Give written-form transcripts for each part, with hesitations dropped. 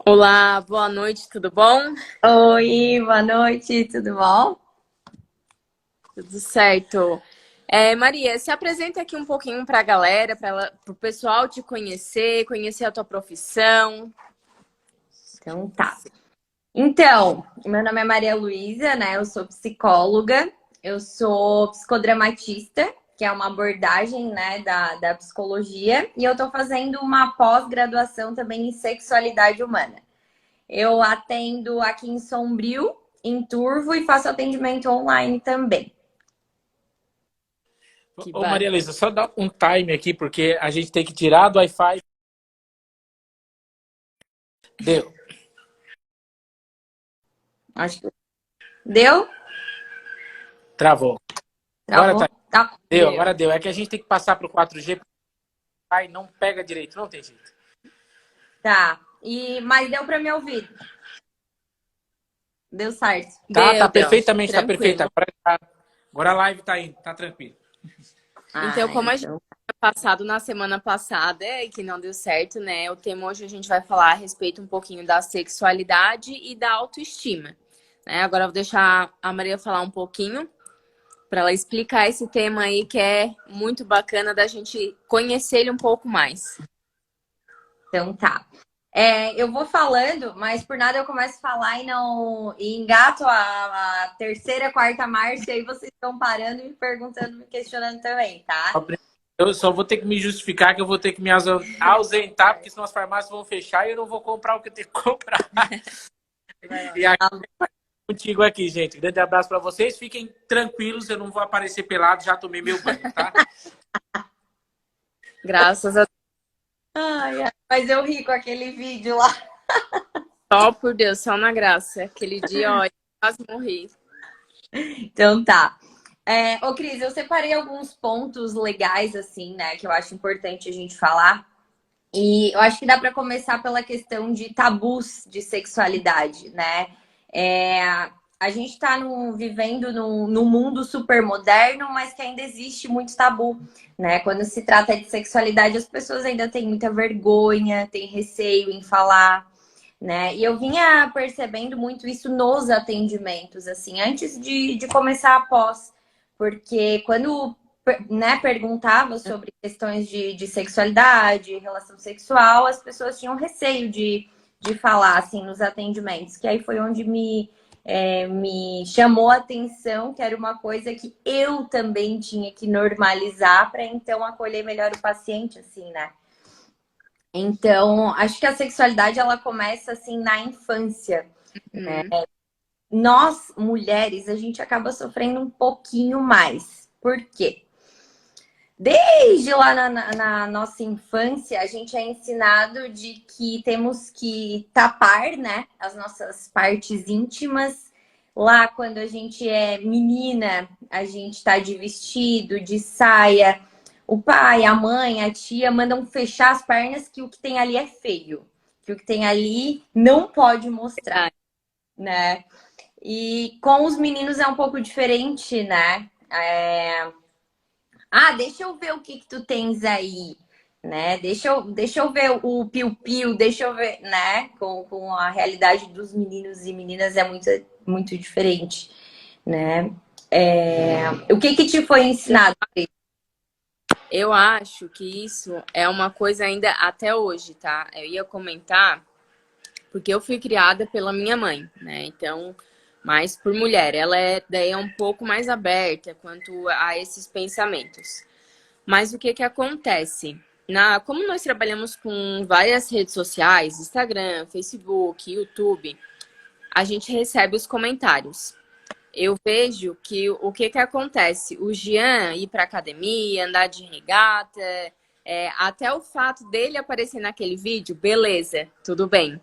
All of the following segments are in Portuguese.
Olá, boa noite, tudo bom? Oi, boa noite, tudo bom? Tudo certo. Maria, se apresenta aqui um pouquinho para a galera, para o pessoal te conhecer, conhecer a tua profissão. Então tá. Então, meu nome é Maria Luísa, né? Eu sou psicóloga, eu sou psicodramatista, que é uma abordagem, né, da psicologia, e eu tô fazendo uma pós-graduação também em sexualidade humana. Eu atendo aqui em Sombrio, em Turvo, e faço atendimento online também. Que Ô Maria bacana. Luísa, só dá um time aqui, porque a gente tem que tirar do Wi-Fi. Deu. Acho que deu? Travou. Agora Travou? tá. Tá. Deu, Deu. agora deu. É que a gente tem que passar pro 4G, aí não pega direito, não tem jeito. Tá. Mas deu para me ouvir. Deu certo. Tá Deu. perfeitamente, tá perfeito. Tranquilo. Agora a live tá indo, tá tranquilo. Então, Ah, como a gente então. tinha passado na semana passada e que não deu certo, né? O tema hoje a gente vai falar a respeito um pouquinho da sexualidade e da autoestima, né? Agora eu vou deixar a Maria falar um pouquinho para ela explicar esse tema aí que é muito bacana da gente conhecer ele um pouco mais. Então tá. Eu vou falando, mas por nada eu começo a falar e não e engato a terceira, quarta marcha, e aí vocês estão parando, me perguntando, me questionando também, tá? Eu só vou ter que me justificar que eu vou ter que me ausentar, porque senão as farmácias vão fechar e eu não vou comprar o que eu tenho que comprar. E aqui contigo aqui, gente. Grande abraço para vocês. Fiquem tranquilos, eu não vou aparecer pelado, já tomei meu banho, tá? Graças a Ai, mas eu ri com aquele vídeo lá. Deus, por Deus, só na graça. Aquele dia, ó, eu quase morri. Então tá. Ô, Cris, eu separei alguns pontos legais, assim, né, que eu acho importante a gente falar. E eu acho que dá para começar pela questão de tabus de sexualidade, né? É, a gente está vivendo num mundo super moderno, mas que ainda existe muito tabu, né? Quando se trata de sexualidade, as pessoas ainda têm muita vergonha, têm receio em falar, né? E eu vinha percebendo muito isso nos atendimentos, assim, antes de começar a pós, porque quando, né, perguntava sobre questões de sexualidade, relação sexual, as pessoas tinham receio de falar, assim, nos atendimentos, que aí foi onde me chamou a atenção, que era uma coisa que eu também tinha que normalizar para então acolher melhor o paciente, assim, né? Então, acho que a sexualidade ela começa assim na infância. Hum. Nós, mulheres, a gente acaba sofrendo um pouquinho mais. Por quê? Desde lá na nossa infância, a gente é ensinado de que temos que tapar, né, as nossas partes íntimas. Lá, quando a gente é menina, a gente tá de vestido, de saia. O pai, a mãe, a tia mandam fechar as pernas que o que tem ali é feio, que o que tem ali não pode mostrar, né? E com os meninos é um pouco diferente, né? Deixa eu ver o que tu tens aí, né? Deixa eu ver o piu-piu, deixa eu ver, né? Com a realidade dos meninos e meninas é muito, muito diferente, né? O que te foi ensinado? Eu acho que isso é uma coisa ainda até hoje, tá? Eu ia comentar, porque eu fui criada pela minha mãe, né? Então, mais por mulher. Ela é daí um pouco mais aberta quanto a esses pensamentos. Mas o que que acontece? Como nós trabalhamos com várias redes sociais, Instagram, Facebook, YouTube, a gente recebe os comentários. Eu vejo que o que que acontece? O Jean ir para academia, andar de regata, até o fato dele aparecer naquele vídeo, beleza, tudo bem.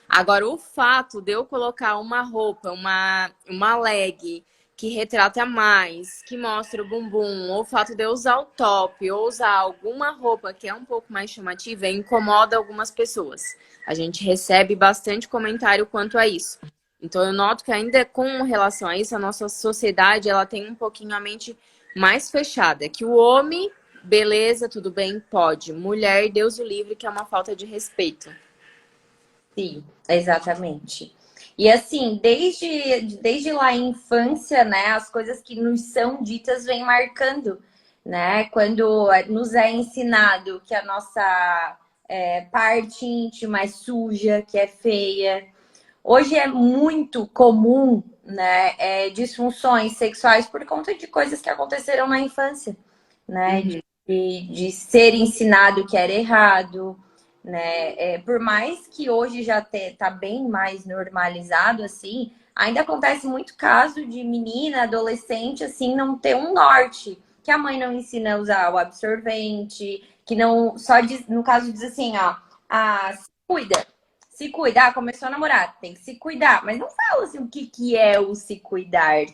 Agora, o fato de eu colocar uma roupa, uma leg que retrata mais, que mostra o bumbum, ou o fato de eu usar o top, ou usar alguma roupa que é um pouco mais chamativa, incomoda algumas pessoas. A gente recebe bastante comentário quanto a isso. Então, eu noto que ainda com relação a isso, a nossa sociedade, ela tem um pouquinho a mente mais fechada. Que o homem, beleza, tudo bem, pode. Mulher, Deus o livre, que é uma falta de respeito. Sim, exatamente. E assim, desde lá em infância, né, as coisas que nos são ditas vêm marcando, né? Quando nos é ensinado que a nossa parte íntima é suja, que é feia. Hoje é muito comum, né, disfunções sexuais por conta de coisas que aconteceram na infância, né? Uhum. De ser ensinado que era errado, né? Por mais que hoje já tá bem mais normalizado, assim, ainda acontece muito caso de menina, adolescente, assim, não ter um norte, que a mãe não ensina a usar o absorvente, que não só diz, no caso diz assim, ó, se cuida. Se cuidar, começou a namorar, tem que se cuidar, mas não fala assim o que é o se cuidar,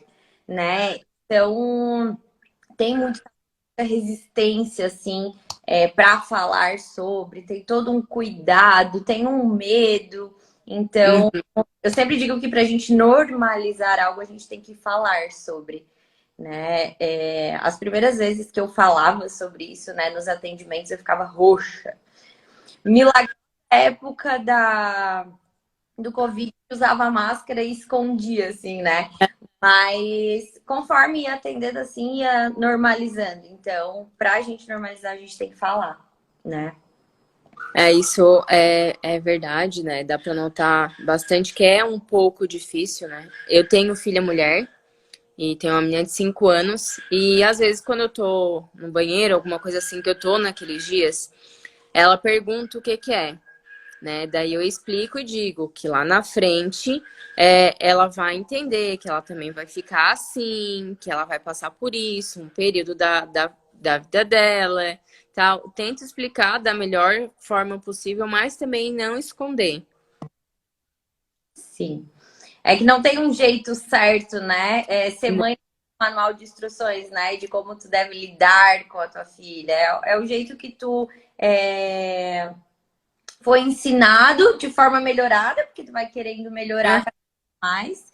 né? Então, tem muita resistência, assim, para falar sobre, tem todo um cuidado, tem um medo. Então, Uhum. eu sempre digo que para a gente normalizar algo, a gente tem que falar sobre, né? As primeiras vezes que eu falava sobre isso, né, nos atendimentos, eu ficava roxa. Milagre na época do Covid, usava máscara e escondia, assim, né? Mas conforme ia atendendo assim, ia normalizando. Então, pra gente normalizar, a gente tem que falar, né? Isso é verdade, né? Dá pra notar bastante que é um pouco difícil, né? Eu tenho filha mulher e tenho uma menina de 5 anos e às vezes quando eu tô no banheiro, alguma coisa assim que eu tô naqueles dias, ela pergunta o que que é, né? Daí eu explico e digo que lá na frente ela vai entender que ela também vai ficar assim, que ela vai passar por isso, um período da vida dela, tal. Tento explicar da melhor forma possível, mas também não esconder. Sim. É que não tem um jeito certo, né? Ser mãe tem um manual de instruções, né? De como tu deve lidar com a tua filha. É o jeito que tu foi ensinado de forma melhorada, porque tu vai querendo melhorar É, cada vez mais.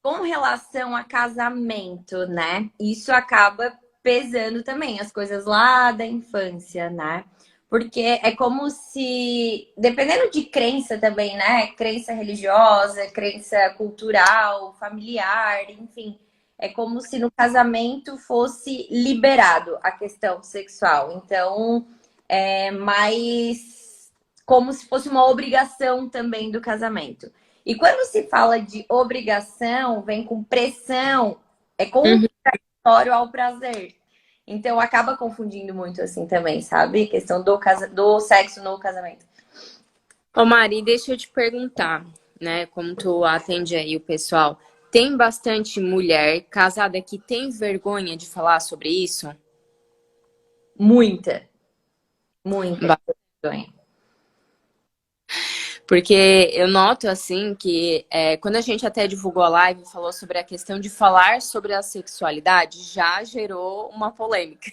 Com relação a casamento, né? Isso acaba pesando também as coisas lá da infância, né? Porque é como se, dependendo de crença também, né? Crença religiosa, crença cultural, familiar, enfim, é como se no casamento fosse liberado a questão sexual. Então, é mais como se fosse uma obrigação também do casamento. E quando se fala de obrigação, vem com pressão, é uhum. contraditório ao prazer. Então acaba confundindo muito assim também, sabe? A questão do sexo no casamento. Ô Mari, deixa eu te perguntar, né? Como tu atende aí o pessoal, tem bastante mulher casada que tem vergonha de falar sobre isso? Muita, muita vergonha. Porque eu noto, assim, que quando a gente até divulgou a live e falou sobre a questão de falar sobre a sexualidade, já gerou uma polêmica.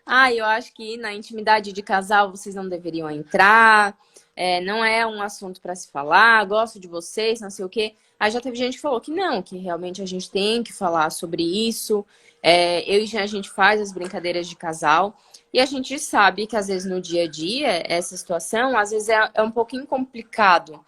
Ah, eu acho que na intimidade de casal vocês não deveriam entrar, não é um assunto para se falar, gosto de vocês, não sei o quê. Aí já teve gente que falou que não, que realmente a gente tem que falar sobre isso. Eu e Jean, a gente faz as brincadeiras de casal. E a gente sabe que às vezes no dia a dia, essa situação, às vezes é um pouquinho complicado.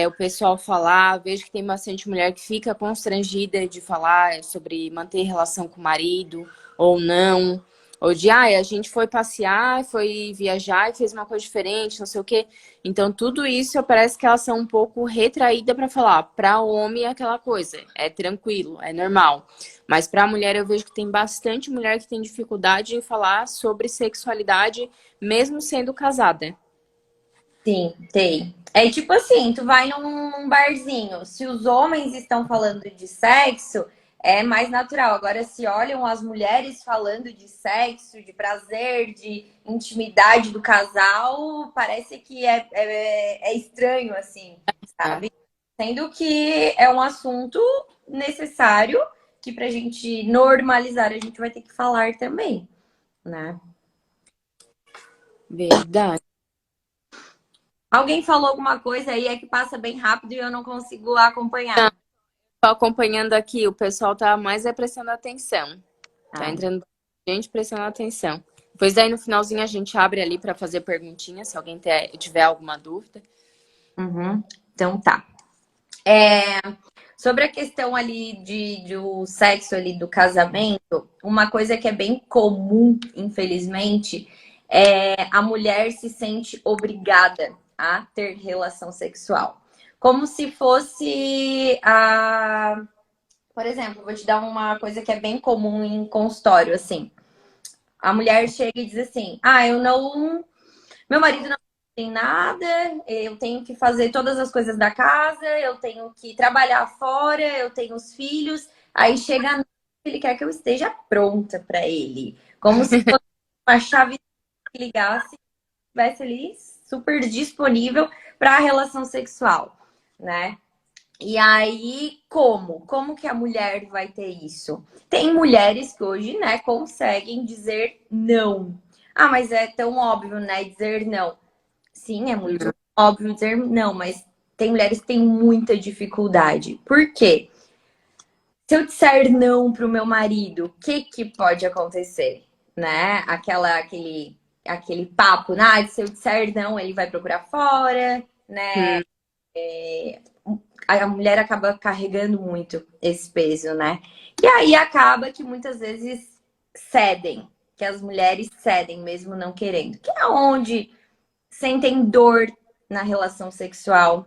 O pessoal falar, vejo que tem bastante mulher que fica constrangida de falar sobre manter relação com o marido ou não. Ou de, a gente foi passear, foi viajar e fez uma coisa diferente, não sei o quê. Então, tudo isso parece que elas são um pouco retraídas para falar. Para o homem é aquela coisa, é tranquilo, é normal. Mas para a mulher, eu vejo que tem bastante mulher que tem dificuldade em falar sobre sexualidade, mesmo sendo casada. Sim, tem. É tipo assim, tu vai num barzinho, se os homens estão falando de sexo, é mais natural. Agora, se olham as mulheres falando de sexo, de prazer, de intimidade do casal, parece que é estranho, assim, É. sabe? Sendo que é um assunto necessário que pra gente normalizar, a gente vai ter que falar também, né? Verdade. Alguém falou alguma coisa aí, é que passa bem rápido e eu não consigo acompanhar. Tô acompanhando aqui, o pessoal tá mais prestando atenção. Tá Ai, entrando gente prestando atenção. Depois daí no finalzinho a gente abre ali para fazer perguntinhas, se alguém tiver alguma dúvida. Então tá. Sobre a questão ali do sexo ali do casamento, uma coisa que é bem comum, infelizmente, é a mulher se sente obrigada a ter relação sexual. Como se fosse a... Por exemplo, vou te dar uma coisa que é bem comum em consultório, assim. A mulher chega e diz assim, eu não... Meu marido não tem nada, eu tenho que fazer todas as coisas da casa, eu tenho que trabalhar fora, eu tenho os filhos. Aí chega a noite, ele quer que eu esteja pronta para ele. Como se fosse uma chave que ligasse, estivesse ali super disponível para a relação sexual, né? E aí, como? Como que a mulher vai ter isso? Tem mulheres que hoje, né, conseguem dizer não. Mas é tão óbvio, né, dizer não. Sim, é muito óbvio dizer não, mas tem mulheres que têm muita dificuldade. Por quê? Se eu disser não pro meu marido, o que pode acontecer? Né? Aquele papo, se eu disser não, ele vai procurar fora, né? A mulher acaba carregando muito esse peso, né? E aí acaba que muitas vezes cedem, que as mulheres cedem mesmo não querendo. Que é onde sentem dor na relação sexual.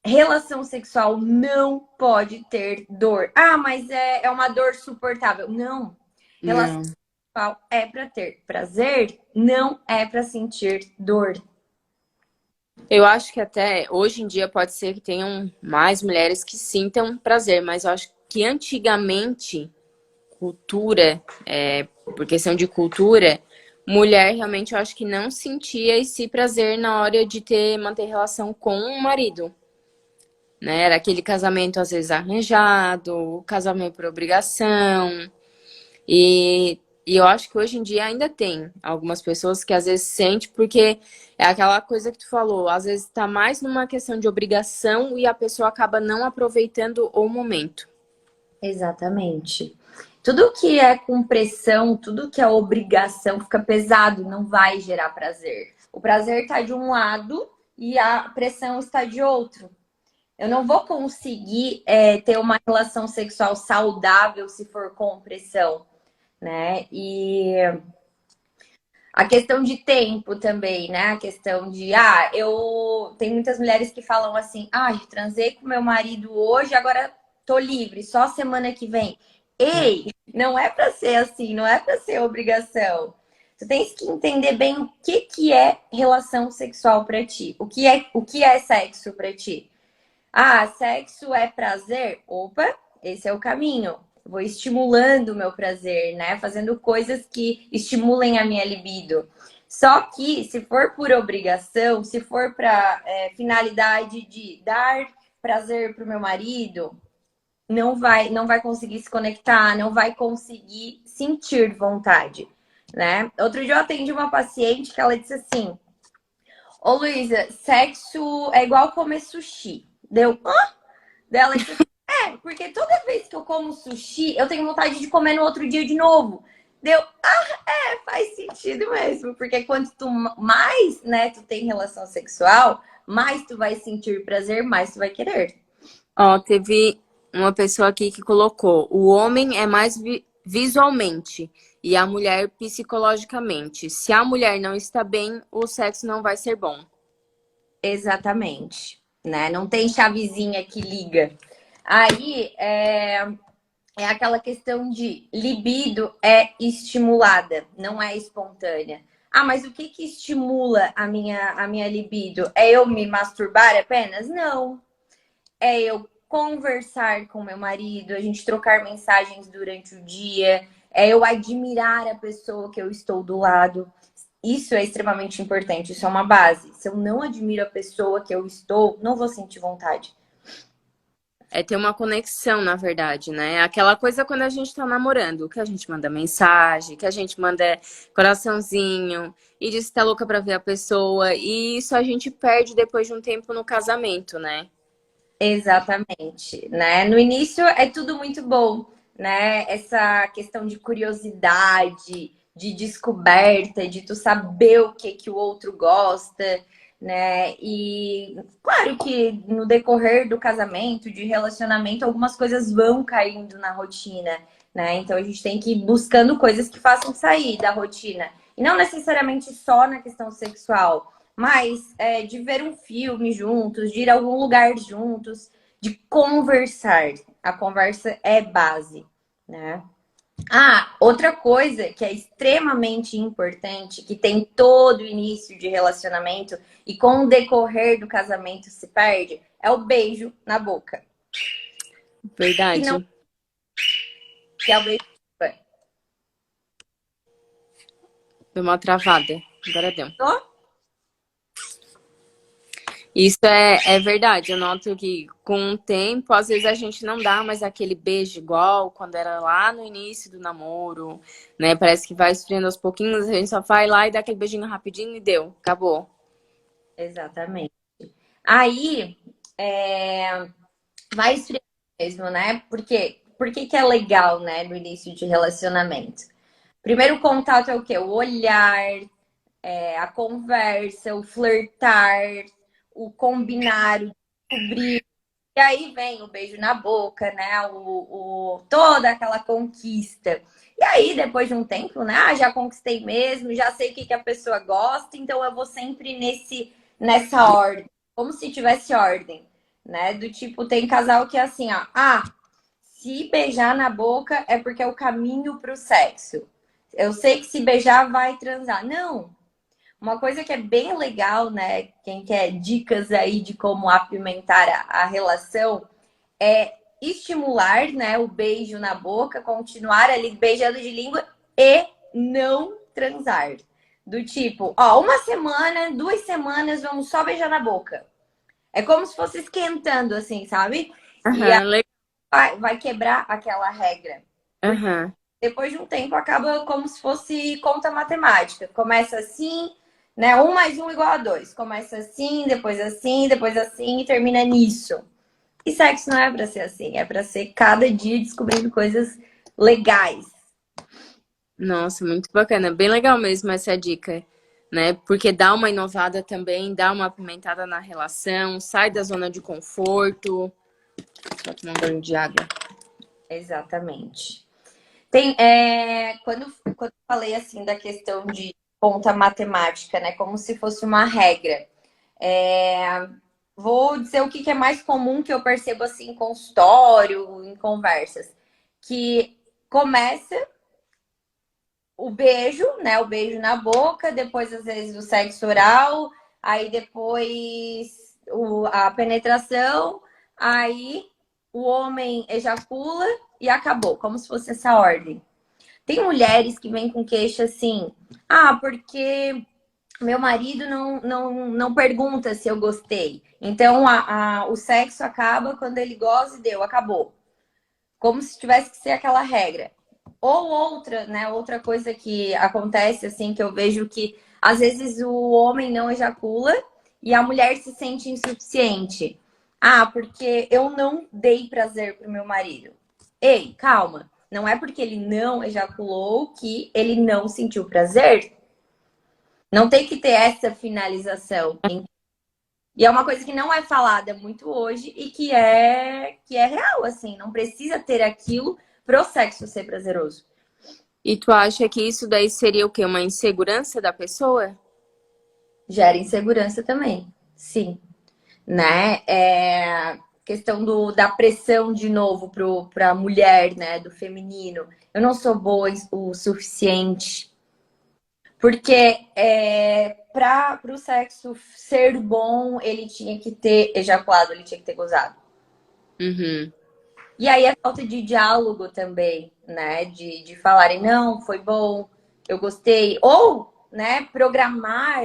Relação sexual não pode ter dor. Mas é uma dor suportável. Não. Relação sexual é para ter prazer, não é para sentir dor. Eu acho que até hoje em dia pode ser que tenham mais mulheres que sintam prazer, mas eu acho que antigamente, cultura, por questão de cultura, mulher realmente eu acho que não sentia esse prazer na hora de manter relação com o marido. Né? Era aquele casamento às vezes arranjado, casamento por obrigação. E eu acho que hoje em dia ainda tem algumas pessoas que às vezes sentem, porque é aquela coisa que tu falou, às vezes tá mais numa questão de obrigação e a pessoa acaba não aproveitando o momento. Exatamente. Tudo que é com pressão, tudo que é obrigação fica pesado, não vai gerar prazer. O prazer está de um lado e a pressão está de outro. Eu não vou conseguir ter uma relação sexual saudável se for com pressão, né? E a questão de tempo também, né? A questão de, tem muitas mulheres que falam assim, transei com meu marido hoje, agora tô livre, só semana que vem. Ei, não é para ser assim, não é para ser obrigação. Tu tens que entender bem o que é relação sexual para ti, o que é sexo para ti. Sexo é prazer? Opa, esse é o caminho. Vou estimulando o meu prazer, né? Fazendo coisas que estimulem a minha libido. Só que, se for por obrigação, se for para finalidade de dar prazer para o meu marido, não vai conseguir se conectar, não vai conseguir sentir vontade, né? Outro dia eu atendi uma paciente que ela disse assim: Ô Luísa, sexo é igual comer sushi. Deu, dela disse assim, porque toda vez que eu como sushi, eu tenho vontade de comer no outro dia de novo. Deu, faz sentido mesmo, porque quanto tu mais, né, tu tem relação sexual, mais tu vai sentir prazer, mais tu vai querer. Teve uma pessoa aqui que colocou, o homem é mais visualmente e a mulher psicologicamente. Se a mulher não está bem, o sexo não vai ser bom. Exatamente, né? Não tem chavezinha que liga. Aí é aquela questão de libido é estimulada, não é espontânea. Mas o que estimula a minha libido? É eu me masturbar apenas? Não. É eu conversar com meu marido, a gente trocar mensagens durante o dia, é eu admirar a pessoa que eu estou do lado. Isso é extremamente importante, isso é uma base. Se eu não admiro a pessoa que eu estou, não vou sentir vontade. É ter uma conexão, na verdade, né? Aquela coisa quando a gente tá namorando, que a gente manda mensagem, que a gente manda coraçãozinho e diz que tá louca pra ver a pessoa. E isso a gente perde depois de um tempo no casamento, né? Exatamente, né? No início é tudo muito bom, né? Essa questão de curiosidade, de descoberta, de tu saber o que o outro gosta, né? E claro que no decorrer do casamento, de relacionamento, algumas coisas vão caindo na rotina, né? Então a gente tem que ir buscando coisas que façam sair da rotina. E não necessariamente só na questão sexual, mas de ver um filme juntos, de ir a algum lugar juntos, de conversar. A conversa é base, né? Ah, outra coisa que é extremamente importante, que tem todo o início de relacionamento e com o decorrer do casamento se perde, é o beijo na boca. Que não Verdade. que é o beijo. Deu uma travada. Agora deu. Ó, Isso é verdade. Eu noto que com o tempo, às vezes a gente não dá mais aquele beijo igual quando era lá no início do namoro, né? Parece que vai esfriando aos pouquinhos, a gente só vai lá e dá aquele beijinho rapidinho e deu. Acabou. exatamente. Aí, vai esfriar mesmo, né? Por que que é legal, né, no início de relacionamento? Primeiro contato é o quê? O olhar, a conversa, o flertar, o combinar, o descobrir. E aí vem o beijo na boca, né? Toda aquela conquista. E aí, depois de um tempo, né? Ah, já conquistei mesmo, já sei o que a pessoa gosta, então eu vou sempre nessa ordem. Como se tivesse ordem, né? Do tipo, tem casal que é assim, ó. Ah, se beijar na boca é porque é o caminho pro sexo. Eu sei que se beijar vai transar. Não, uma coisa que é bem legal, né? Quem quer dicas aí de como apimentar a relação é estimular, né, o beijo na boca, continuar ali beijando de língua e não transar. Do tipo, ó, uma semana, 2 semanas, vamos só beijar na boca. É como se fosse esquentando, assim, sabe? E aí Aham, legal. vai quebrar aquela regra. Porque Aham. depois de um tempo acaba como se fosse conta matemática. Começa assim, né? 1 mais 1 igual a 2. Começa assim, depois assim e termina nisso. E sexo não é pra ser assim, é pra ser cada dia descobrindo coisas legais. Nossa, muito bacana. Bem legal mesmo essa dica, né? Porque dá uma inovada também, dá uma apimentada na relação, sai da zona de conforto. Só tomar um banho de água. Exatamente. Quando eu falei assim da questão de conta matemática, né? Como se fosse uma regra. Vou dizer o que é mais comum que eu percebo assim em consultório, em conversas. Que começa o beijo, né? O beijo na boca, depois às vezes o sexo oral, aí depois a penetração, aí o homem ejacula e acabou, como se fosse essa ordem. Tem mulheres que vêm com queixa assim, ah, porque meu marido não pergunta se eu gostei. Então o sexo acaba quando ele goza e deu, acabou. Como se tivesse que ser aquela regra. Ou outra, né? Outra coisa que acontece, assim, que eu vejo que às vezes o homem não ejacula e a mulher se sente insuficiente. Ah, porque eu não dei prazer pro meu marido. Ei, calma. Não é porque ele não ejaculou que ele não sentiu prazer. Não tem que ter essa finalização. E é uma coisa que não é falada muito hoje e que é real, assim. Não precisa ter aquilo pro sexo ser prazeroso. E tu acha que isso daí seria o quê? Uma insegurança da pessoa? Gera insegurança também, sim, né? Questão da pressão de novo para a mulher, né? Do feminino. Eu não sou boa o suficiente. Porque para o sexo ser bom, ele tinha que ter ejaculado, ele tinha que ter gozado. Uhum. E aí a falta de diálogo também, né? De falarem, não, foi bom, eu gostei. Ou, né, programar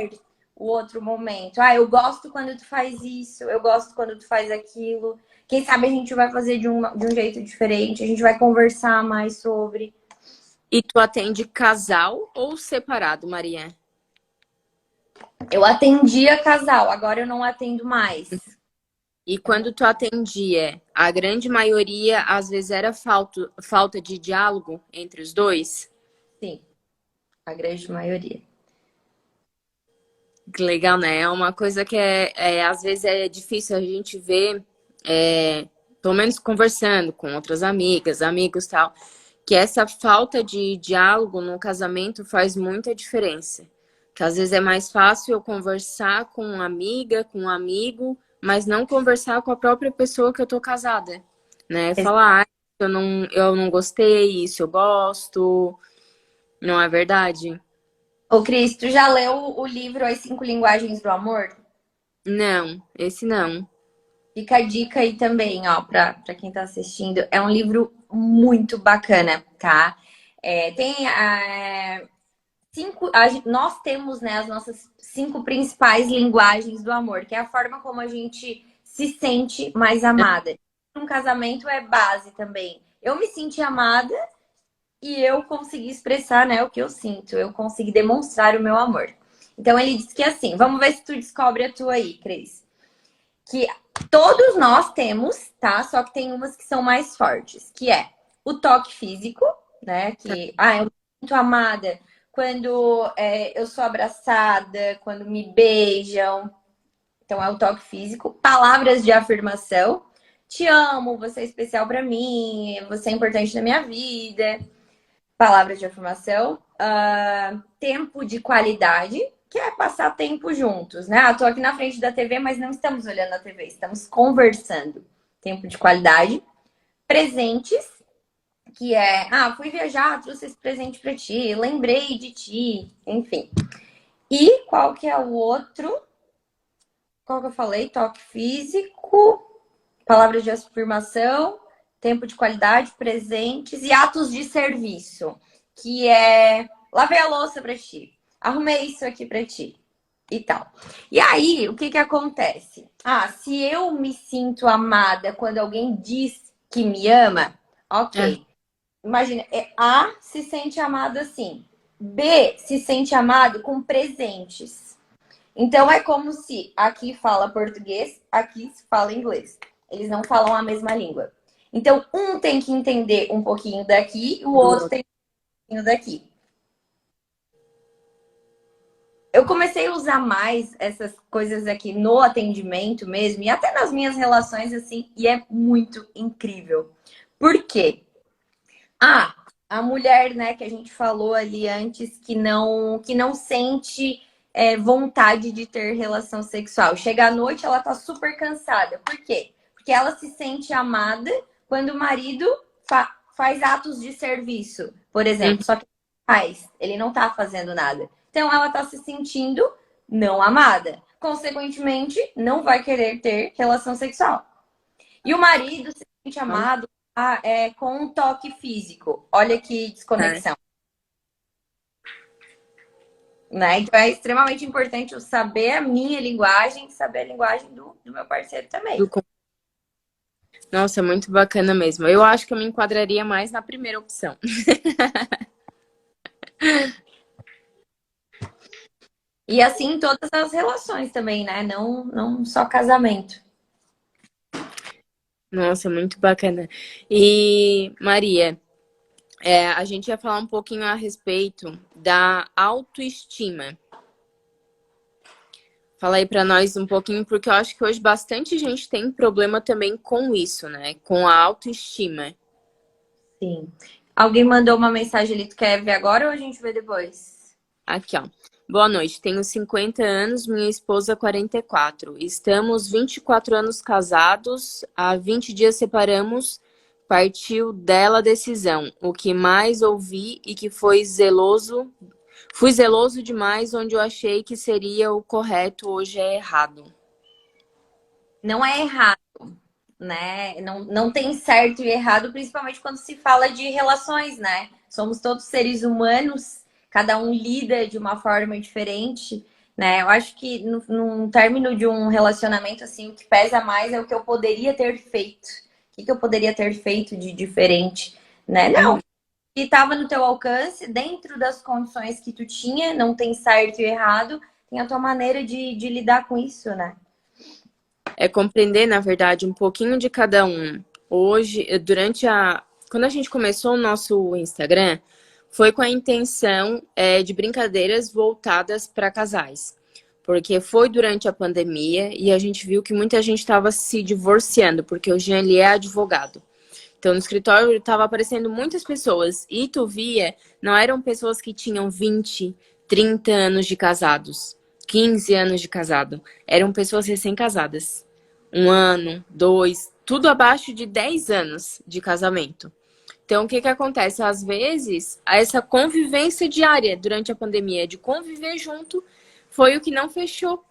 o outro momento. Ah, eu gosto quando tu faz isso, eu gosto quando tu faz aquilo. Quem sabe a gente vai fazer de um jeito diferente, a gente vai conversar mais sobre. E tu atende casal ou separado, Maria? Eu atendia casal, agora eu não atendo mais. E quando tu atendia, a grande maioria às vezes era falta de diálogo entre os dois? Sim. A grande maioria. Que legal, né? É uma coisa que às vezes é difícil a gente ver, pelo menos conversando com outras amigas, amigos e tal, que essa falta de diálogo no casamento faz muita diferença. Que às vezes é mais fácil eu conversar com uma amiga, com um amigo, mas não conversar com a própria pessoa que eu tô casada, né? Falar, eu não gostei, isso eu gosto, não é verdade? Ô, Cris, tu já leu o livro As Cinco Linguagens do Amor? Não, esse não. Fica a dica aí também, ó, pra quem tá assistindo. É um livro muito bacana, tá? Tem nós temos, né, as nossas 5 principais linguagens do amor, que é a forma como a gente se sente mais amada. Um casamento é base também. Eu me senti amada e eu consegui expressar, né, o que eu sinto. Eu consegui demonstrar o meu amor. Então ele diz que assim, vamos ver se tu descobre a tua aí, Cris. Que todos nós temos, tá? Só que tem umas que são mais fortes, que é o toque físico, né? Que, eu me sinto amada quando eu sou abraçada, quando me beijam. Então é o toque físico. Palavras de afirmação. Te amo, você é especial pra mim, você é importante na minha vida. Palavras de afirmação. Tempo de qualidade, que é passar tempo juntos, né? Tô aqui na frente da TV, mas não estamos olhando a TV, estamos conversando. Tempo de qualidade. Presentes, que é, fui viajar, trouxe esse presente pra ti, lembrei de ti, enfim. E qual que é o outro? Qual que eu falei? Toque físico, palavras de afirmação, tempo de qualidade, presentes e atos de serviço, que é lavei a louça pra ti, arrumei isso aqui pra ti e tal. E aí, o que que acontece? Se eu me sinto amada quando alguém diz que me ama, ok. Imagina, A se sente amado assim. B se sente amado com presentes. Então é como se aqui fala português, aqui se fala inglês. Eles não falam a mesma língua. Então um tem que entender um pouquinho daqui, o outro tem um pouquinho daqui. Eu comecei a usar mais essas coisas aqui no atendimento mesmo e até nas minhas relações assim, e é muito incrível. Por quê? A mulher, né, que a gente falou ali antes, que não sente vontade de ter relação sexual. Chega à noite, ela tá super cansada. Por quê? Porque ela se sente amada quando o marido faz atos de serviço, por exemplo. Só que ele não tá fazendo nada. Então ela tá se sentindo não amada. Consequentemente, não vai querer ter relação sexual. E o marido se sente amado com um toque físico. Olha que desconexão. Né? Então é extremamente importante eu saber a minha linguagem e saber a linguagem do meu parceiro também. Nossa, muito bacana mesmo. Eu acho que eu me enquadraria mais na primeira opção. E assim em todas as relações também, né? Não só casamento. Nossa, muito bacana. E, Maria, a gente ia falar um pouquinho a respeito da autoestima. Fala aí pra nós um pouquinho, porque eu acho que hoje bastante gente tem problema também com isso, né? Com a autoestima. Sim. Alguém mandou uma mensagem ali, tu quer ver agora ou a gente vê depois? Aqui, ó. Boa noite, tenho 50 anos, minha esposa 44. Estamos 24 anos casados, há 20 dias separamos, partiu dela a decisão. O que mais ouvi e que fui zeloso demais, onde eu achei que seria o correto, hoje é errado. Não é errado, né? Não tem certo e errado, principalmente quando se fala de relações, né? Somos todos seres humanos, cada um lida de uma forma diferente, né? Eu acho que no término de um relacionamento, assim, o que pesa mais é o que eu poderia ter feito. O que eu poderia ter feito de diferente, né? Não, que estava no teu alcance, dentro das condições que tu tinha, não tem certo e errado, tem a tua maneira de lidar com isso, né? É compreender, na verdade, um pouquinho de cada um. Hoje, quando a gente começou o nosso Instagram, foi com a intenção de brincadeiras voltadas para casais. Porque foi durante a pandemia e a gente viu que muita gente estava se divorciando, porque o Jean, ele é advogado. Então, no escritório estava aparecendo muitas pessoas e tu via, não eram pessoas que tinham 20, 30 anos de casados, 15 anos de casado. Eram pessoas recém-casadas. 1 ano, 2, tudo abaixo de 10 anos de casamento. Então, o que acontece? Às vezes, essa convivência diária durante a pandemia, de conviver junto, foi o que não fechou,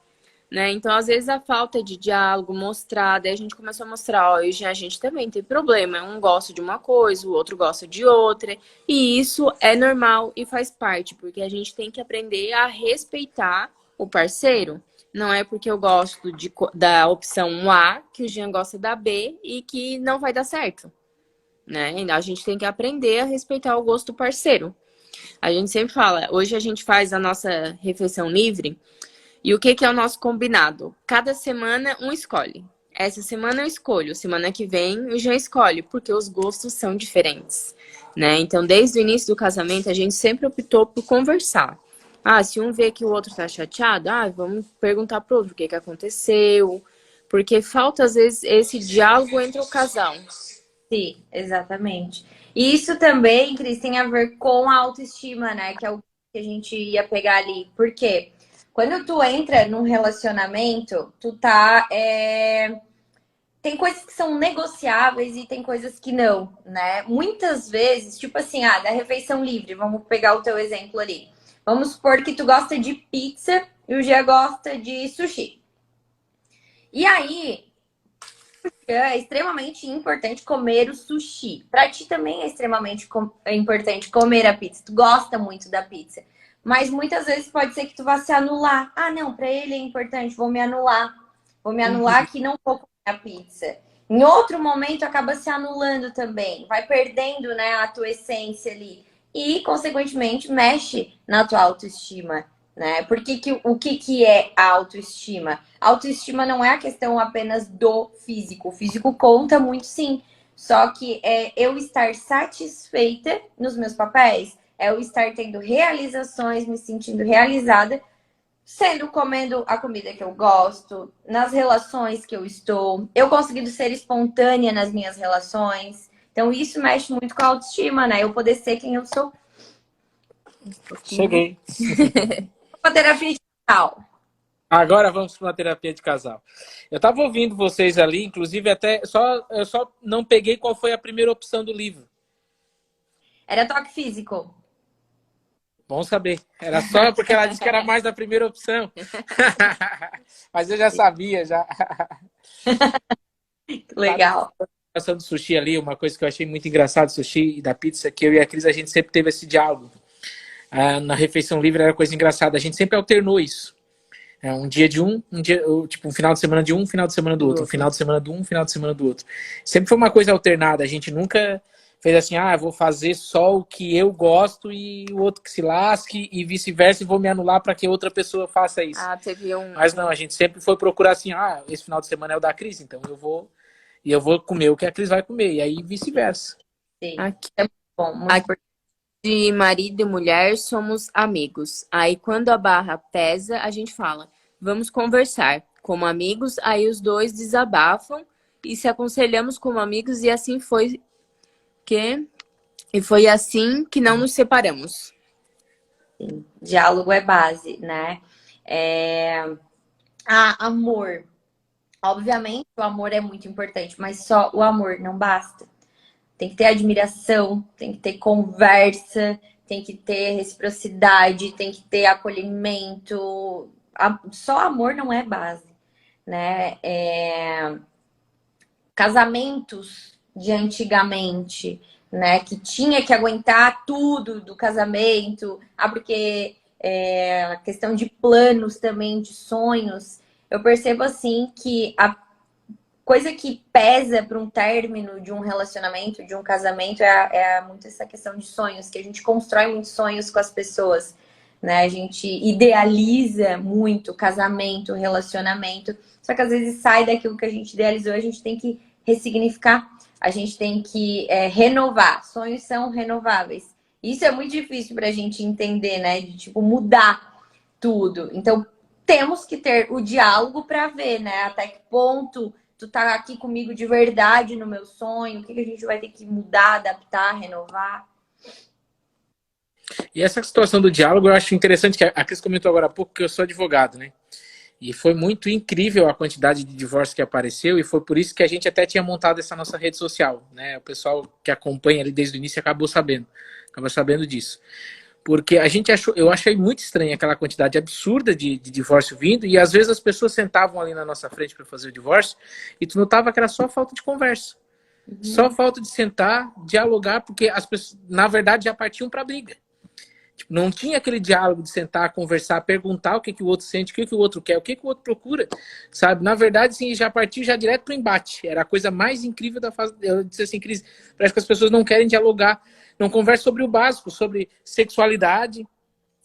né? Então, às vezes, a falta de diálogo, mostrar, daí a gente começou a mostrar, ó, hoje a gente também tem problema, um gosta de uma coisa, o outro gosta de outra, e isso é normal e faz parte, porque a gente tem que aprender a respeitar o parceiro. Não é porque eu gosto da opção A que o Jean gosta da B e que não vai dar certo, né? A gente tem que aprender a respeitar o gosto do parceiro. A gente sempre fala, hoje a gente faz a nossa refeição livre, e o que é o nosso combinado? Cada semana um escolhe. Essa semana eu escolho, semana que vem eu já escolho, porque os gostos são diferentes, né? Então, desde o início do casamento, a gente sempre optou por conversar. Ah, se um vê que o outro tá chateado, vamos perguntar pro outro o que aconteceu, porque falta, às vezes, esse diálogo entre o casal. Sim, exatamente. E isso também, Cris, tem a ver com a autoestima, né? Que é o que a gente ia pegar ali. Por quê? Quando tu entra num relacionamento, tu tá... Tem coisas que são negociáveis e tem coisas que não, né? Muitas vezes, tipo assim, da refeição livre, vamos pegar o teu exemplo ali. Vamos supor que tu gosta de pizza e o Gia gosta de sushi. E aí, é extremamente importante comer o sushi. Pra ti também é extremamente importante comer a pizza. Tu gosta muito da pizza. Mas muitas vezes pode ser que tu vá se anular. Ah, não, pra ele é importante, vou me anular. Vou me anular que não vou comer a pizza. Em outro momento acaba se anulando também. Vai perdendo, né, a tua essência ali. E, consequentemente, mexe na tua autoestima, né? Porque o que é a autoestima? A autoestima não é a questão apenas do físico. O físico conta muito, sim. Só que é eu estar satisfeita nos meus papéis, é eu estar tendo realizações, me sentindo realizada, comendo a comida que eu gosto, nas relações que eu estou, eu conseguindo ser espontânea nas minhas relações. Então, isso mexe muito com a autoestima, né? Eu poder ser quem eu sou. Cheguei. Uma terapia de casal. Agora vamos para uma terapia de casal. Eu estava ouvindo vocês ali, inclusive eu só não peguei qual foi a primeira opção do livro. Era toque físico. Bom saber. Era só porque ela disse que era mais da primeira opção. Mas eu já sabia, já. Legal. Do sushi ali, uma coisa que eu achei muito engraçado do sushi e da pizza, que eu e a Cris, a gente sempre teve esse diálogo. Na refeição livre era coisa engraçada. A gente sempre alternou isso. Um dia de tipo, um final de semana de um final de semana do outro. Um final de semana de um final de semana do outro. Sempre foi uma coisa alternada. A gente nunca fez assim, vou fazer só o que eu gosto e o outro que se lasque e vice-versa e vou me anular para que outra pessoa faça isso. Teve um... Mas não, a gente sempre foi procurar assim, esse final de semana é o da Cris, então eu vou comer o que a Cris vai comer, e aí vice-versa. Sim. Aqui, é muito bom, muito aqui de marido e mulher somos amigos. Aí quando a barra pesa, a gente fala, vamos conversar como amigos, aí os dois desabafam e se aconselhamos como amigos e assim foi foi assim que não nos separamos. Sim. Diálogo é base, né? Amor. Obviamente o amor é muito importante, mas só o amor não basta. Tem que ter admiração, tem que ter conversa, tem que ter reciprocidade, tem que ter acolhimento. Só amor não é base, né? Casamentos de antigamente, né? Que tinha que aguentar tudo do casamento. Porque a questão de planos também, de sonhos. Eu percebo assim que a coisa que pesa para um término de um relacionamento, de um casamento, é muito essa questão de sonhos, que a gente constrói muitos sonhos com as pessoas, né? A gente idealiza muito casamento, relacionamento, só que às vezes sai daquilo que a gente idealizou, a gente tem que ressignificar, a gente tem que renovar. Sonhos são renováveis. Isso é muito difícil pra gente entender, né? De, tipo, mudar tudo. Então, temos que ter o diálogo para ver, né? Até que ponto tu tá aqui comigo de verdade no meu sonho, o que a gente vai ter que mudar, adaptar, renovar. E essa situação do diálogo eu acho interessante, que a Cris comentou agora há pouco que eu sou advogado, né? E foi muito incrível a quantidade de divórcio que apareceu, e foi por isso que a gente até tinha montado essa nossa rede social, né? O pessoal que acompanha ali desde o início acabou sabendo disso. Porque eu achei muito estranha aquela quantidade absurda de divórcio vindo, e às vezes as pessoas sentavam ali na nossa frente para fazer o divórcio, e tu notava que era só falta de conversa. Só falta de sentar, dialogar, porque as pessoas, na verdade, já partiam para briga. Tipo, não tinha aquele diálogo de sentar, conversar, perguntar o que, que o outro sente, o que, que o outro quer, o que, que o outro procura, sabe? Na verdade, sim, já partiu já direto pro embate. Era a coisa mais incrível da fase. Eu disse assim, Cris, parece que as pessoas não querem dialogar, não conversam sobre o básico, sobre sexualidade,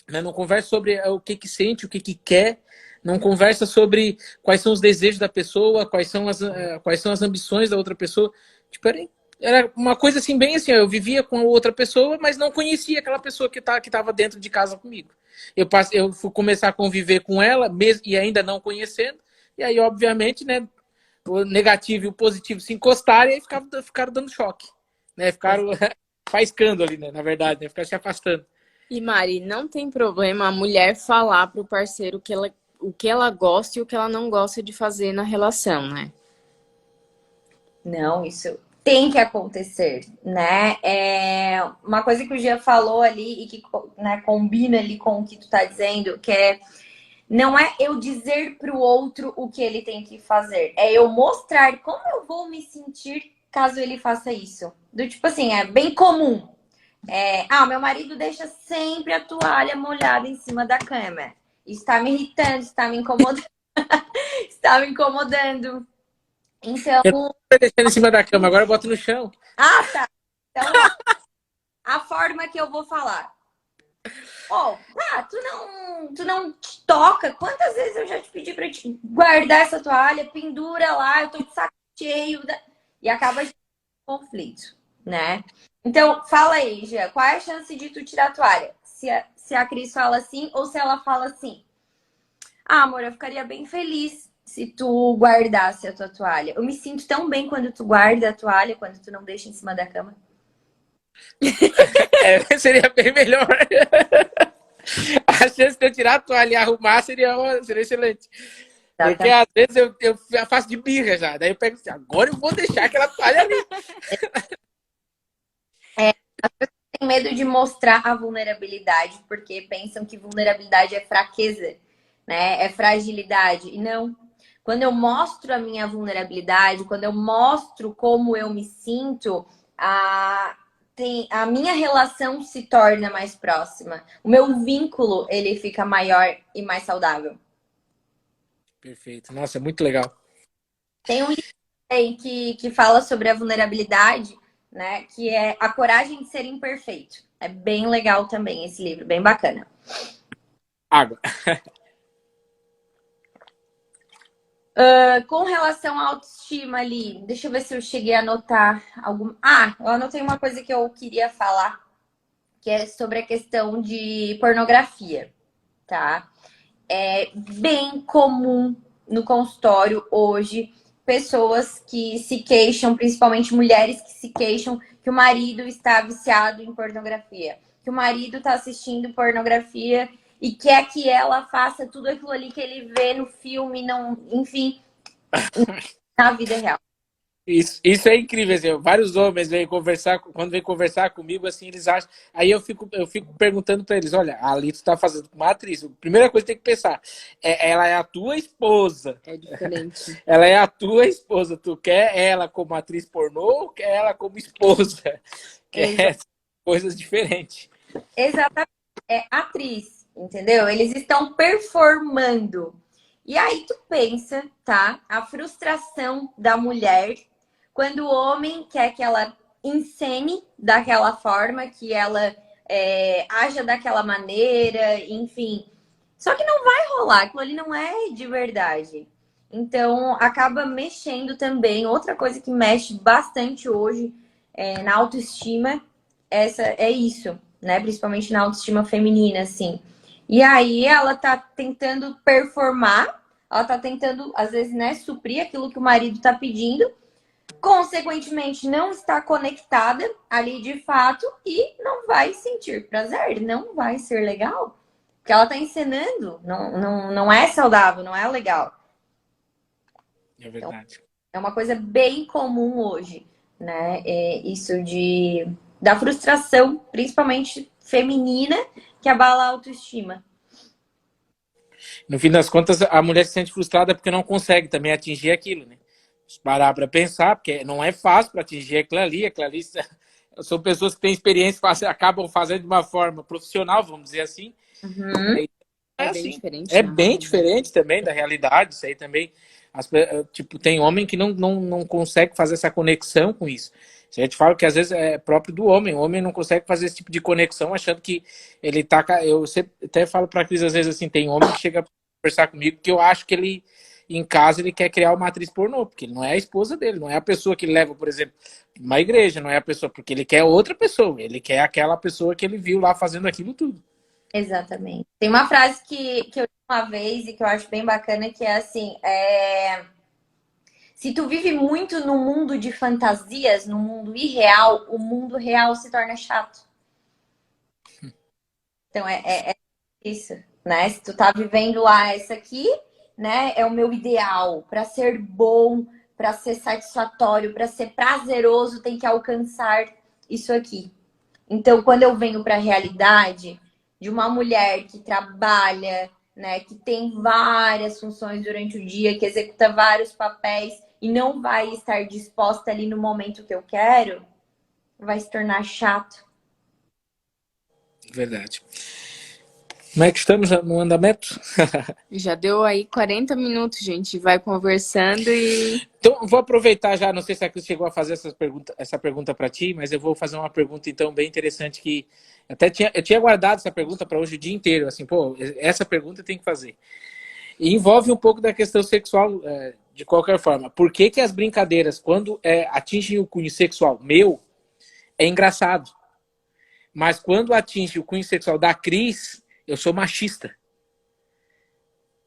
né? Não conversa sobre o que, que sente, o que, que quer, não conversa sobre quais são os desejos da pessoa, quais são as ambições da outra pessoa. Tipo, era uma coisa assim, bem assim, eu vivia com outra pessoa, mas não conhecia aquela pessoa que estava dentro de casa comigo. Eu fui começar a conviver com ela, mesmo e ainda não conhecendo, e aí, obviamente, né, o negativo e o positivo se encostaram e aí ficaram dando choque, né, ficaram faiscando ali, né, na verdade, né, ficaram se afastando. E Mari, não tem problema a mulher falar pro parceiro o que ela gosta e o que ela não gosta de fazer na relação, né? Não, isso tem que acontecer, né? É uma coisa que o Gia falou ali e que, né, combina ali com o que tu tá dizendo, que é não é eu dizer pro outro o que ele tem que fazer, é eu mostrar como eu vou me sentir caso ele faça isso. Do tipo assim, é bem comum. Meu marido deixa sempre a toalha molhada em cima da cama. Isso tá me irritando, está me incomodando, está me incomodando. Então, Eu não tô deixando em cima da cama, agora eu boto no chão. tá. Então, a forma que eu vou falar. Tu não te toca? Quantas vezes eu já te pedi pra te guardar essa toalha, pendura lá, eu tô de saco cheio. E acaba de conflito, né? Então, fala aí, Gia, qual é a chance de tu tirar a toalha? Se a Cris fala assim ou se ela fala assim. Ah, amor, eu ficaria bem feliz se tu guardasse a tua toalha. Eu me sinto tão bem quando tu guarda a toalha, quando tu não deixa em cima da cama. Seria bem melhor. A chance de eu tirar a toalha e arrumar seria excelente. Porque às vezes eu faço de birra já. Daí eu pego assim, agora eu vou deixar aquela toalha ali. As pessoas têm medo de mostrar a vulnerabilidade, porque pensam que vulnerabilidade é fraqueza, né? É fragilidade. E não. Quando eu mostro a minha vulnerabilidade, quando eu mostro como eu me sinto, a minha relação se torna mais próxima. O meu vínculo, ele fica maior e mais saudável. Perfeito. Nossa, é muito legal. Tem um livro aí que fala sobre a vulnerabilidade, né? Que é A Coragem de Ser Imperfeito. É bem legal também esse livro, bem bacana. Água. Com relação à autoestima ali, deixa eu ver se eu cheguei a anotar algum. Eu anotei uma coisa que eu queria falar, que é sobre a questão de pornografia, tá? É bem comum no consultório hoje pessoas que se queixam, principalmente mulheres que se queixam que o marido está viciado em pornografia, que o marido está assistindo pornografia e quer que ela faça tudo aquilo ali que ele vê no filme, não, enfim, na vida real. Isso é incrível, assim, vários homens quando vêm conversar comigo, assim, eles acham. Aí eu fico perguntando para eles: olha, ali tu tá fazendo com uma atriz. A primeira coisa que tem que pensar ela é a tua esposa. É diferente. Ela é a tua esposa. Tu quer ela como atriz pornô ou quer ela como esposa? Quer coisas diferentes. Exatamente. É atriz, entendeu? Eles estão performando. E aí tu pensa, tá? A frustração da mulher quando o homem quer que ela encene daquela forma, que ela haja daquela maneira, enfim. Só que não vai rolar, aquilo ali não é de verdade. Então, acaba mexendo também. Outra coisa que mexe bastante hoje na autoestima, é isso. né? Principalmente na autoestima feminina, assim. E aí ela tá tentando performar, ela tá tentando, às vezes, né, suprir aquilo que o marido tá pedindo, consequentemente não está conectada ali de fato e não vai sentir prazer, não vai ser legal. Porque ela tá encenando, não é saudável, não é legal. É verdade. É uma coisa bem comum hoje, né? Isso da frustração, principalmente feminina, que abala a autoestima. No fim das contas, a mulher se sente frustrada porque não consegue também atingir aquilo, né? Se parar para pensar, porque não é fácil para atingir aquilo ali são pessoas que têm experiência, acabam fazendo de uma forma profissional, vamos dizer assim. Uhum. É É bem assim. diferente, É né? bem diferente também da realidade. Isso aí também. Tipo, tem homem que não consegue fazer essa conexão com isso. A gente fala que às vezes é próprio do homem. O homem não consegue fazer esse tipo de conexão achando que ele tá. Eu sempre, até falo pra Cris às vezes assim: tem homem que chega a conversar comigo que eu acho que ele, em casa, ele quer criar uma atriz pornô, porque ele não é a esposa dele, não é a pessoa que leva, por exemplo, uma igreja, não é a pessoa, porque ele quer outra pessoa, ele quer aquela pessoa que ele viu lá fazendo aquilo tudo. Exatamente. Tem uma frase que eu li uma vez e que eu acho bem bacana, que é assim, se tu vive muito no mundo de fantasias, no mundo irreal, o mundo real se torna chato. Então é isso, né? Se tu tá vivendo lá, essa aqui, né, é o meu ideal para ser bom, para ser satisfatório, para ser prazeroso, tem que alcançar isso aqui. Então, quando eu venho para a realidade de uma mulher que trabalha, né, que tem várias funções durante o dia, que executa vários papéis e não vai estar disposta ali no momento que eu quero, vai se tornar chato. Verdade. Como é que estamos no andamento? Já deu aí 40 minutos, gente. Vai conversando e. Então, vou aproveitar já, não sei se a Cris chegou a fazer essa pergunta para ti, mas eu vou fazer uma pergunta então bem interessante que eu tinha guardado essa pergunta para hoje o dia inteiro, assim, pô, essa pergunta tem que fazer. E envolve um pouco da questão sexual, de qualquer forma. Por que que as brincadeiras, quando atingem o cunho sexual meu, é engraçado, mas quando atinge o cunho sexual da Cris, eu sou machista?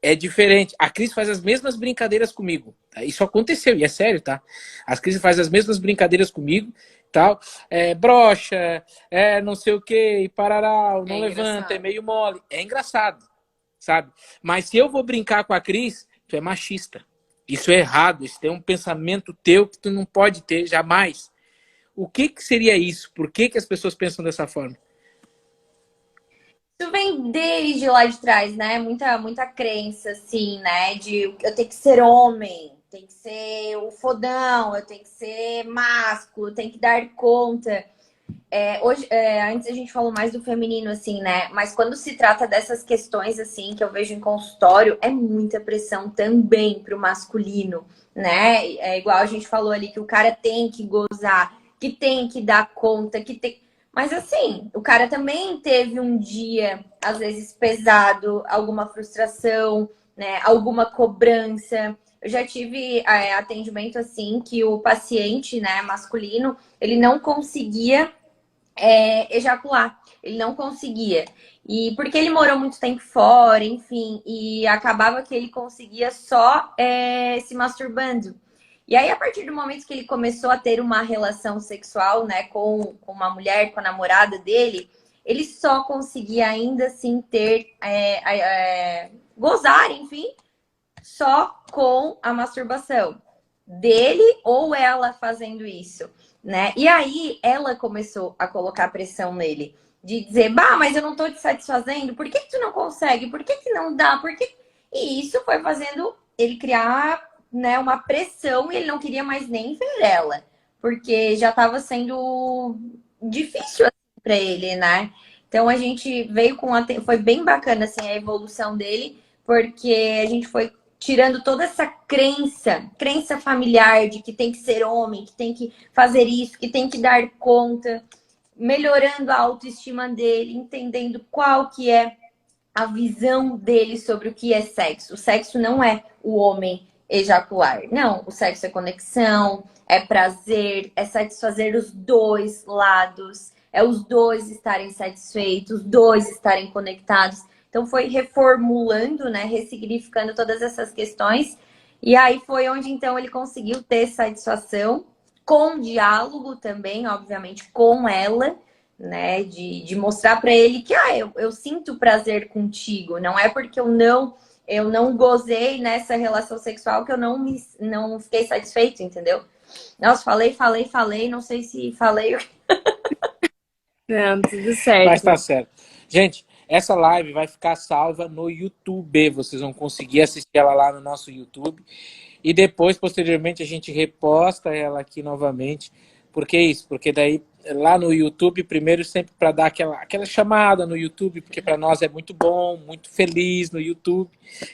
É diferente. A Cris faz as mesmas brincadeiras comigo. Tá? Isso aconteceu, e é sério, tá? A Cris faz as mesmas brincadeiras comigo, tal. Brocha, não sei o que, parará, não levanta, é meio mole. É engraçado, sabe? Mas se eu vou brincar com a Cris, tu é machista. Isso é errado, isso é um pensamento teu que tu não pode ter jamais. O que seria isso? Por que as pessoas pensam dessa forma? Isso vem desde lá de trás, né? Muita crença, assim, né? De eu tenho que ser homem, tem que ser o fodão, eu tenho que ser másculo, eu tenho que dar conta. Hoje, antes a gente falou mais do feminino, assim, né? Mas quando se trata dessas questões, assim, que eu vejo em consultório, é muita pressão também pro masculino, né? É igual a gente falou ali, que o cara tem que gozar, que tem que dar conta, que tem. Mas assim, o cara também teve um dia, às vezes, pesado, alguma frustração, né? Alguma cobrança. Eu já tive atendimento assim que o paciente, né, masculino, ele não conseguia ejacular. Ele não conseguia. E porque ele morou muito tempo fora, enfim, e acabava que ele conseguia só se masturbando. E aí, a partir do momento que ele começou a ter uma relação sexual, né, com uma mulher, com a namorada dele, ele só conseguia ainda assim ter, gozar, enfim, só com a masturbação dele ou ela fazendo isso, né? E aí ela começou a colocar pressão nele, de dizer, bah, mas eu não tô te satisfazendo, por que que tu não consegue? Por que que não dá? Por que... E isso foi fazendo ele criar, né, uma pressão e ele não queria mais nem ver ela, porque já estava sendo difícil assim, para ele, né? Então a gente veio com foi bem bacana assim a evolução dele, porque a gente foi tirando toda essa crença familiar de que tem que ser homem, que tem que fazer isso, que tem que dar conta, melhorando a autoestima dele, entendendo qual que é a visão dele sobre o que é sexo. O sexo não é o homem ejacular. Não, o sexo é conexão, é prazer, é satisfazer os dois lados, é os dois estarem satisfeitos, os dois estarem conectados. Então foi reformulando, né, ressignificando todas essas questões. E aí foi onde então ele conseguiu ter satisfação com diálogo também, obviamente, com ela, né, de mostrar para ele que eu sinto prazer contigo, não é porque eu não gozei nessa relação sexual que eu não fiquei satisfeito, entendeu? Nossa, falei, não sei se falei. Não, tudo Mas certo. tá certo. Gente, essa live vai ficar salva no YouTube. Vocês vão conseguir assistir ela lá no nosso YouTube. E depois, posteriormente, a gente reposta ela aqui novamente. Por que isso? Porque daí, lá no YouTube, primeiro sempre para dar aquela chamada no YouTube, porque para nós é muito bom, muito feliz no YouTube.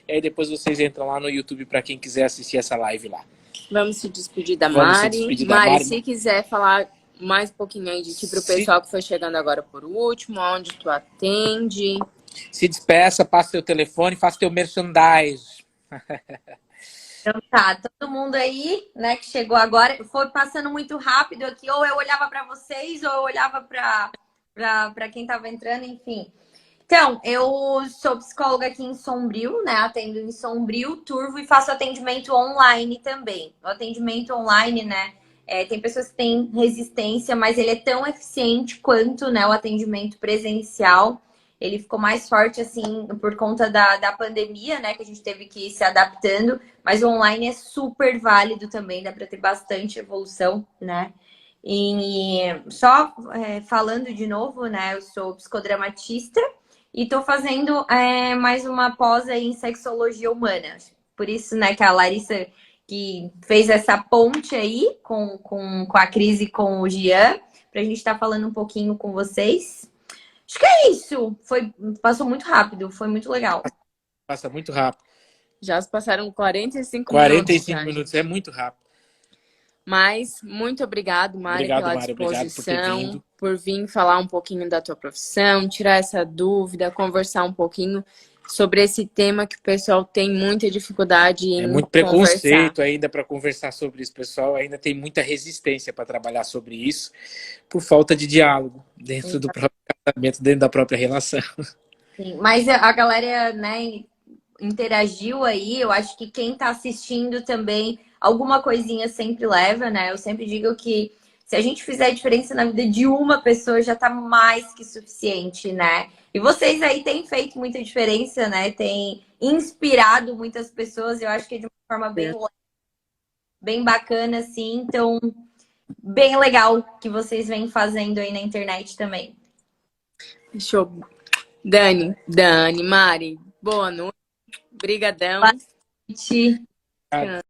E aí depois vocês entram lá no YouTube para quem quiser assistir essa live lá. Vamos se despedir da Vamos se Mari. despedir da Mari, Mari. se quiser falar mais um pouquinho aí de ti pro pessoal que foi chegando agora por último, onde tu atende. Se despeça, passa teu telefone, faça teu merchandise. Então tá, todo mundo aí, né, que chegou agora, foi passando muito rápido aqui, ou eu olhava para vocês, ou eu olhava para quem tava entrando, enfim. Então, eu sou psicóloga aqui em Sombrio, né? Atendo em Sombrio, Turvo e faço atendimento online também. O atendimento online, né? Tem pessoas que têm resistência, mas ele é tão eficiente quanto, né, o atendimento presencial. Ele ficou mais forte, assim, por conta da pandemia, né? Que a gente teve que ir se adaptando. Mas o online é super válido também, dá para ter bastante evolução, né? E só falando de novo, né? Eu sou psicodramatista. E tô fazendo mais uma pós aí em sexologia humana. Por isso, né, que a Larissa que fez essa ponte aí com a Cris e com o Gian, pra gente estar falando um pouquinho com vocês. Acho que é isso. Passou muito rápido, foi muito legal. Passa muito rápido. Já se passaram 45 45 minutos. minutos, é muito rápido. Mas muito obrigado, Mari, Obrigado, pela Mari, obrigado por ter disposição, vindo. por vir falar um pouquinho da tua profissão, tirar essa dúvida, conversar um pouquinho sobre esse tema que o pessoal tem muita dificuldade em muito preconceito ainda para conversar sobre isso, pessoal. Ainda tem muita resistência para trabalhar sobre isso, por falta de diálogo dentro do próprio casamento, dentro da própria relação. Sim, mas a galera, né, interagiu aí. Eu acho que quem tá assistindo também, alguma coisinha sempre leva, né? Eu sempre digo que se a gente fizer a diferença na vida de uma pessoa, já tá mais que suficiente, né? E vocês aí têm feito muita diferença, né? Tem inspirado muitas pessoas. Eu acho que é de uma forma bem bacana, assim. Então, bem legal que vocês vêm fazendo aí na internet também. Show. Dani, Mari, boa noite. Brigadão. Boa noite.